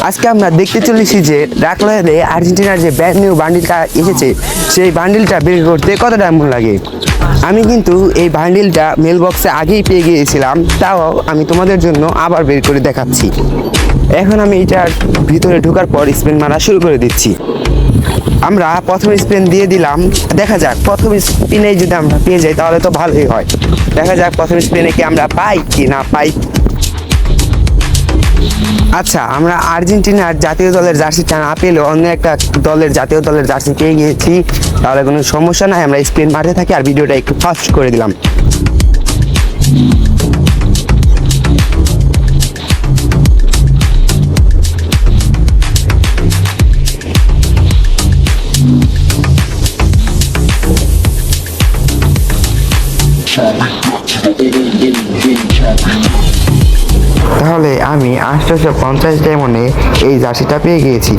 আজকে আমরা দেখতে চলেছি যে ডাক রয়্যালে আর্জেন্টিনার যে ব্র্যান্ড নিউ বান্ডিলটা এসেছে সেই বান্ডিলটা বের করতে কত টাইম লাগে। আমি কিন্তু এই বান্ডিলটা মেল বক্সে আগেই পেয়ে গিয়েছিলাম, তাও আমি তোমাদের জন্য আবার বের করে দেখাচ্ছি। এখন আমি এটার ভিতরে ঢোকার পর স্পেন মারা শুরু করে দিচ্ছি। আমরা প্রথম স্পিন দিয়ে দিলাম, দেখা যাক প্রথম স্পিনে যদি আমরা পেয়ে যাই তাহলে তো ভালোই হয়। দেখা যাক প্রথম স্পিনে কি আমরা পাই কি না পাই। আচ্ছা, আমরা আর্জেন্টিনার জাতীয় দলের জার্সিটা না পেলেও অন্য একটা দলের জাতীয় দলের জার্সি পেয়ে গিয়েছি, তাহলে কোনো সমস্যা নাই। আমরা স্পিন মারতে থাকি আর ভিডিওটা একটু ফাস্ট করে দিলাম। তাহলে আমি 850 ডায়মন্ডে এই জার্সিটা পেয়ে গিয়েছি।